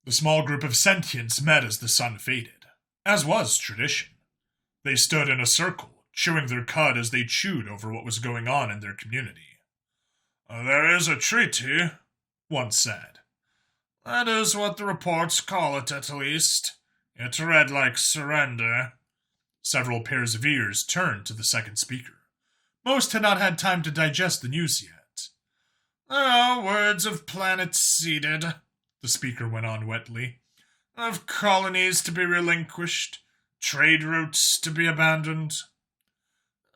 The small group of sentients met as the sun faded, as was tradition. They stood in a circle, chewing their cud as they chewed over what was going on in their community. "There is a treaty," one said. "That is what the reports call it, at least. It read like surrender." Several pairs of ears turned to the second speaker. Most had not had time to digest the news yet. "There are words of planets ceded," the speaker went on wetly, "of colonies to be relinquished, trade routes to be abandoned."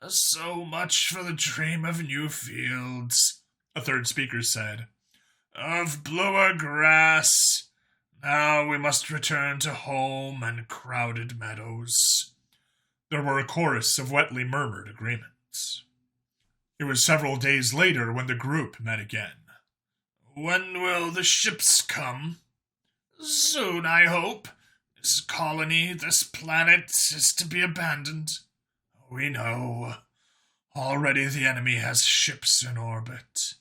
"So much for the dream of new fields," a third speaker said. "Of bluer grass. Now we must return to home and crowded meadows." There were a chorus of wetly murmured agreements. It was several days later when the group met again. "When will the ships come?" "Soon, I hope. This colony, this planet, is to be abandoned." "We know. Already the enemy has ships in orbit."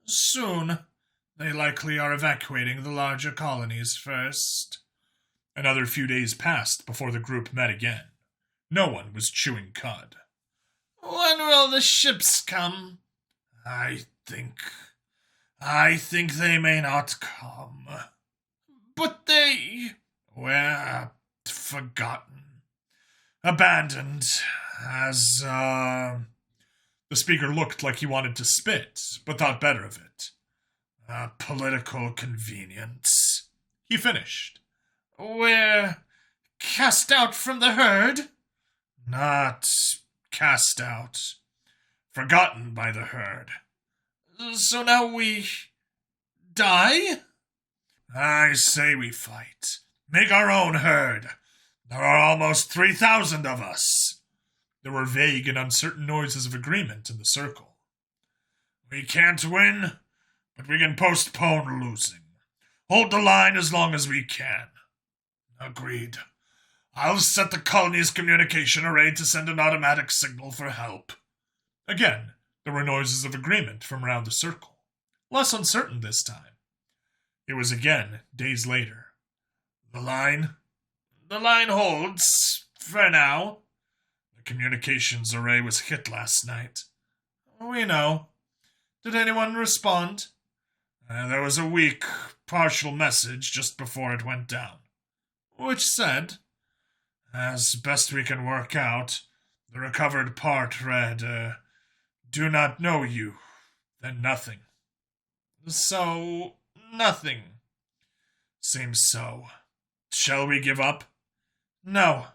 "Soon. They likely are evacuating the larger colonies first." Another few days passed before the group met again. No one was chewing cud. "When will the ships come?" I think they may not come." "But they—" "Were forgotten. Abandoned as, The speaker looked like he wanted to spit, but thought better of it. "A political convenience," he finished. "We're cast out from the herd?" "Not cast out. Forgotten by the herd." "So now we die?" "I say we fight. Make our own herd. There are almost 3,000 of us." There were vague and uncertain noises of agreement in the circle. "We can't win, but we can postpone losing. Hold the line as long as we can." "Agreed. I'll set the colony's communication array to send an automatic signal for help." Again, there were noises of agreement from around the circle, less uncertain this time. It was again days later. "The line holds, for now. The communications array was hit last night." "We know. Did anyone respond?" There was a weak, partial message just before it went down." "Which said?" "As best we can work out, the recovered part read, 'Do not know you,' then nothing." "So, nothing." "Seems so. Shall we give up?" "No.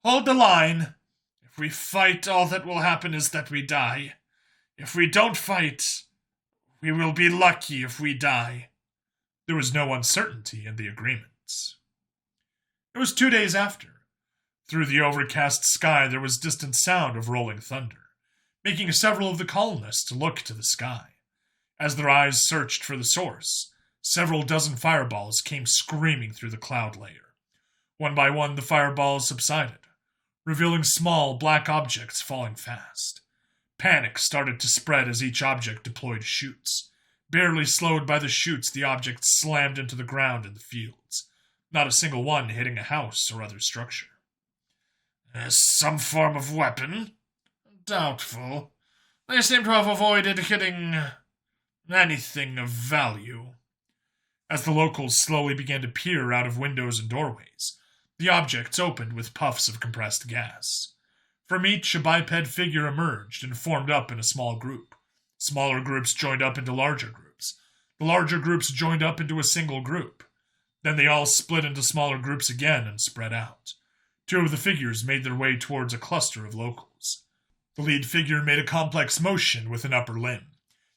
Hold the line. If we fight, all that will happen is that we die. If we don't fight, we will be lucky if we die." There was no uncertainty in the agreements. It was 2 days after. Through the overcast sky there was distant sound of rolling thunder, making several of the colonists look to the sky. As their eyes searched for the source, several dozen fireballs came screaming through the cloud layer. One by one the fireballs subsided, revealing small black objects falling fast. Panic started to spread as each object deployed shoots. Barely slowed by the shoots, the objects slammed into the ground in the fields, not a single one hitting a house or other structure. "Some form of weapon?" "Doubtful. They seem to have avoided hitting anything of value." As the locals slowly began to peer out of windows and doorways, the objects opened with puffs of compressed gas. From each, a biped figure emerged and formed up in a small group. Smaller groups joined up into larger groups. The larger groups joined up into a single group. Then they all split into smaller groups again and spread out. 2 of the figures made their way towards a cluster of locals. The lead figure made a complex motion with an upper limb,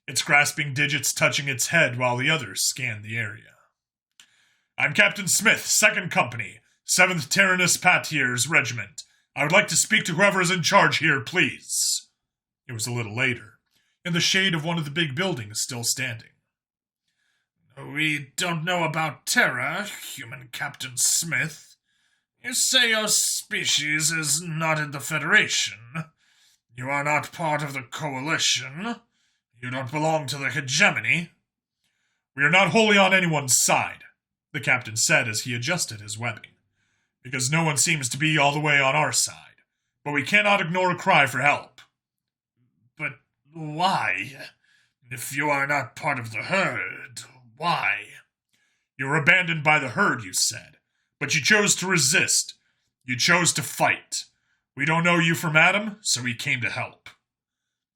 its grasping digits touching its head while the others scanned the area. "I'm Captain Smith, 2nd Company, 7th Tyrannus Patiers Regiment. I would like to speak to whoever is in charge here, please." It was a little later, in the shade of one of the big buildings still standing. "We don't know about Terra, human Captain Smith. You say your species is not in the Federation. You are not part of the Coalition. You don't belong to the hegemony." "We are not wholly on anyone's side," the captain said as he adjusted his webbing, because no one seems to be all the way on our side, but we cannot ignore a cry for help. But why? If you are not part of the herd, why? You were abandoned by the herd, you said, but you chose to resist. You chose to fight. We don't know you from Adam, so we came to help.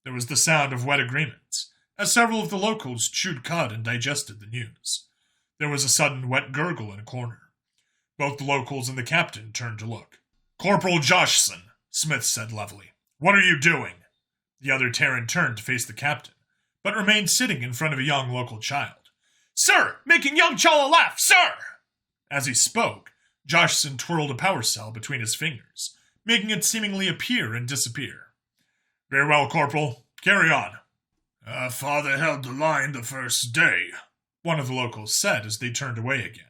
There was the sound of wet agreements, as several of the locals chewed cud and digested the news. There was a sudden wet gurgle in a corner. Both the locals and the captain turned to look. Corporal Joshson, Smith said levelly. What are you doing? The other Terran turned to face the captain, but remained sitting in front of a young local child. Sir, making young Chala laugh, sir! As he spoke, Joshson twirled a power cell between his fingers, making it seemingly appear and disappear. Very well, Corporal. Carry on. Father held the line the first day, one of the locals said as they turned away again.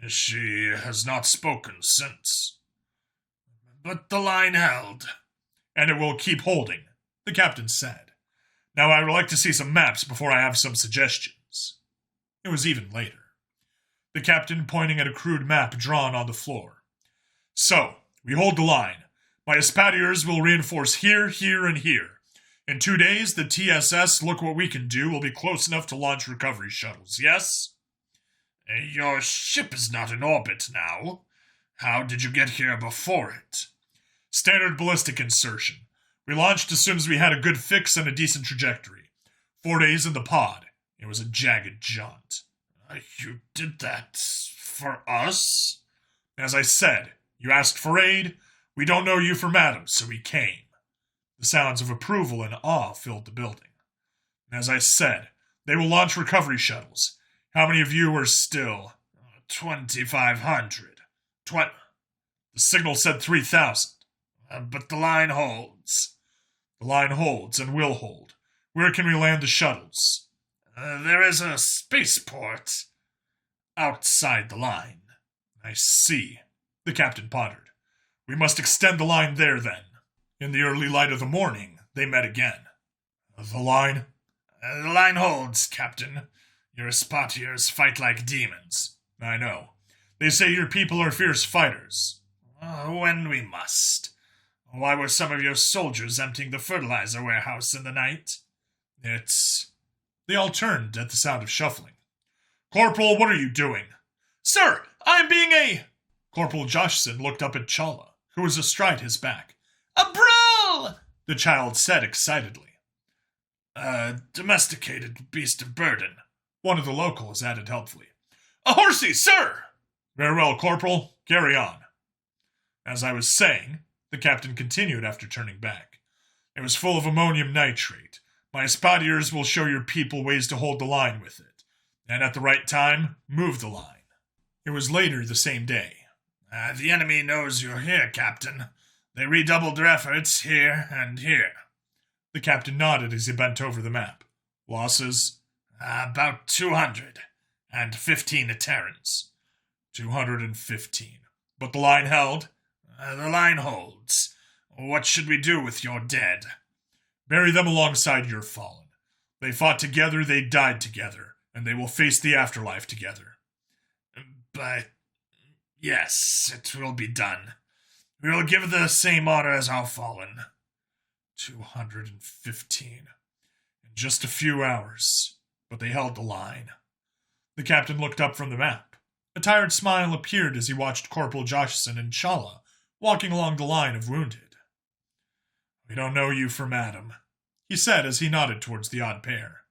She has not spoken since. But the line held. And it will keep holding, the captain said. Now I would like to see some maps before I have some suggestions. It was even later. The captain pointing at a crude map drawn on the floor. So, we hold the line. My Espadiers will reinforce here, here, and here. In 2 days, the TSS Look What We Can Do will be close enough to launch recovery shuttles, yes? Your ship is not in orbit now. How did you get here before it? Standard ballistic insertion. We launched as soon as we had a good fix and a decent trajectory. 4 days in the pod. It was a jagged jaunt. You did that for us? As I said, you asked for aid. We don't know you from Adam, so we came. The sounds of approval and awe filled the building. As I said, they will launch recovery shuttles. How many of you are still? 2,500. The signal said 3,000. But the line holds. The line holds and will hold. Where can we land the shuttles? There is a spaceport outside the line. I see, the captain pondered. We must extend the line there, then. In the early light of the morning, they met again. The line? The line holds, Captain. Your Espadiers fight like demons. I know. They say your people are fierce fighters. When we must. Why were some of your soldiers emptying the fertilizer warehouse in the night? They all turned at the sound of shuffling. Corporal, what are you doing? Sir, I'm being Corporal Joshson looked up at Chala, who was astride his back. A brawl! The child said excitedly. A domesticated beast of burden, one of the locals added helpfully. A horsey, sir! Very well, Corporal. Carry on. As I was saying, the captain continued after turning back. It was full of ammonium nitrate. My Espadiers will show your people ways to hold the line with it, and at the right time, move the line. It was later the same day. The enemy knows you're here, Captain. They redoubled their efforts here and here. The captain nodded as he bent over the map. Losses? About 215 Terrans. 215. But the line held? The line holds. What should we do with your dead? Bury them alongside your fallen. They fought together, they died together, and they will face the afterlife together. But, yes, it will be done. We will give the same honor as our fallen. 215. In just a few hours, but they held the line. The captain looked up from the map. A tired smile appeared as he watched Corporal Joshson and Chala walking along the line of wounded. We don't know you from Adam, he said as he nodded towards the odd pair.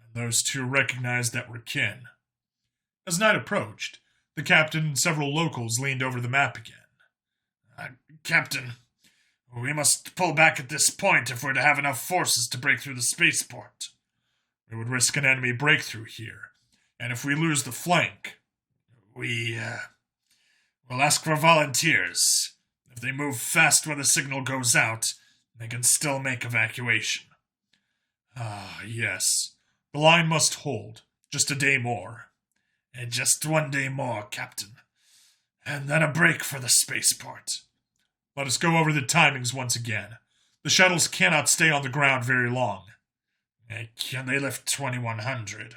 And those two recognized that we're kin. As night approached, the captain and several locals leaned over the map again. Captain, we must pull back at this point if we're to have enough forces to break through the spaceport. We would risk an enemy breakthrough here, and if we lose the flank, we'll ask for volunteers. If they move fast when the signal goes out, they can still make evacuation. Yes. The line must hold. Just a day more. And just 1 day more, Captain. And then a break for the spaceport. Let us go over the timings once again. The shuttles cannot stay on the ground very long. Can they lift 2,100?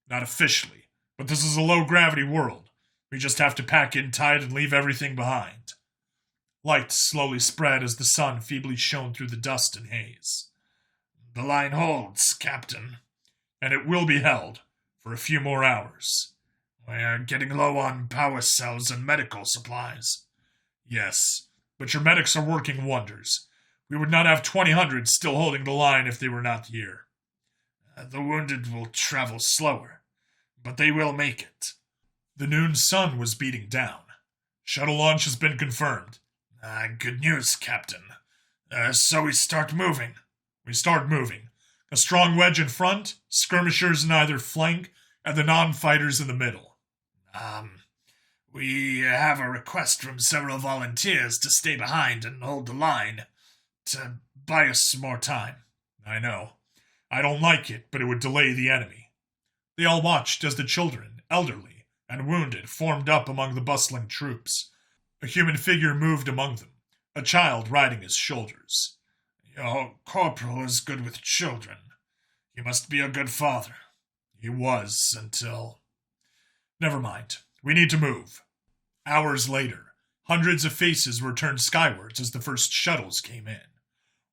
Not officially, But this is a low-gravity world. We just have to pack in tight and leave everything behind. Light slowly spread as the sun feebly shone through the dust and haze. The line holds, Captain. And it will be held for a few more hours. We are getting low on power cells and medical supplies. Yes, but your medics are working wonders. We would not have 2,000 still holding the line if they were not here. The wounded will travel slower, but they will make it. The noon sun was beating down. Shuttle launch has been confirmed. Good news, Captain. So we start moving. We start moving. A strong wedge in front, skirmishers in either flank, and the non-fighters in the middle. We have a request from several volunteers to stay behind and hold the line, to buy us some more time. I know. I don't like it, but it would delay the enemy. They all watched as the children, elderly, and wounded formed up among the bustling troops. A human figure moved among them, a child riding his shoulders. Your corporal is good with children. He must be a good father. He was, until... Never mind. We need to move. Hours later, hundreds of faces were turned skywards as the first shuttles came in.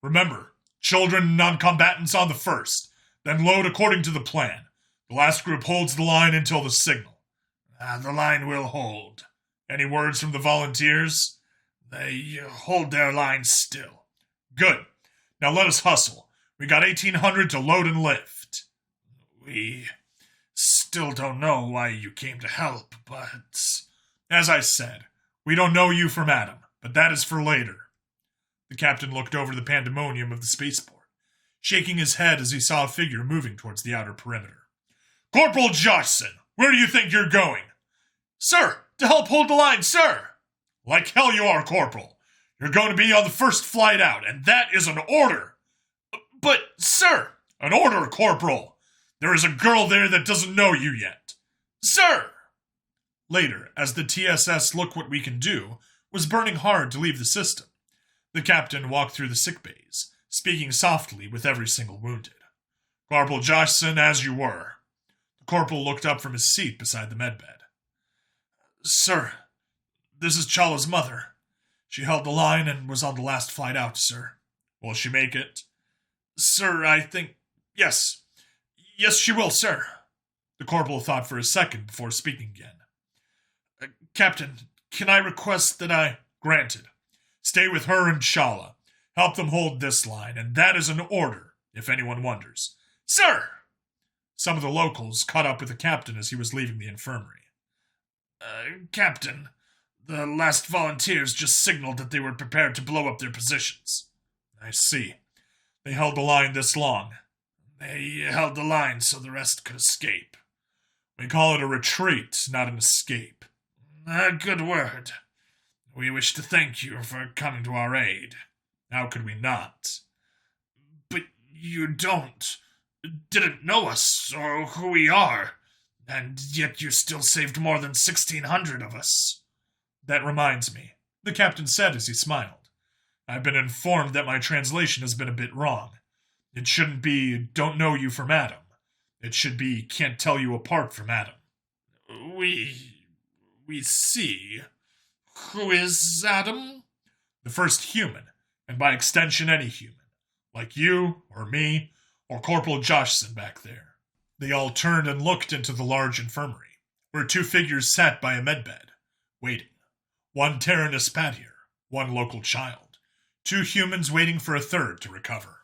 Remember, children and non-combatants on the first, then load according to the plan. The last group holds the line until the signal. The line will hold. Any words from the volunteers? They hold their line still. Good. Now let us hustle. We got 1,800 to load and lift. We still don't know why you came to help, but... As I said, we don't know you from Adam, but that is for later. The captain looked over the pandemonium of the spaceport, shaking his head as he saw a figure moving towards the outer perimeter. Corporal Joshson, where do you think you're going? Sir, to help hold the line, sir. Like hell you are, Corporal. You're going to be on the first flight out, and that is an order. But, sir. An order, Corporal. There is a girl there that doesn't know you yet. Sir. Later, as the TSS Look What We Can Do was burning hard to leave the system, the captain walked through the sick bays, speaking softly with every single wounded. Corporal Joshson, as you were. The corporal looked up from his seat beside the medbed. Sir, this is Chala's mother. She held the line and was on the last flight out, sir. Will she make it? Sir, I think... Yes. Yes, she will, sir. The corporal thought for a second before speaking again. Captain, can I request that I... Granted. Stay with her and Chala. Help them hold this line, and that is an order, if anyone wonders. Sir! Some of the locals caught up with the captain as he was leaving the infirmary. Captain, the last volunteers just signaled that they were prepared to blow up their positions. I see. They held the line this long. They held the line so the rest could escape. We call it a retreat, not an escape. A good word. We wish to thank you for coming to our aid. How could we not? But you didn't know us or who we are, and yet you still saved more than 1,600 of us. That reminds me, the captain said as he smiled. I've been informed that my translation has been a bit wrong. It shouldn't be, don't know you from Adam. It should be, can't tell you apart from Adam. We see. Who is Adam? The first human, and by extension any human. Like you, or me, or Corporal Joshson back there. They all turned and looked into the large infirmary, where two figures sat by a medbed, waiting. One Terran Espadier, one local child. Two humans waiting for a third to recover.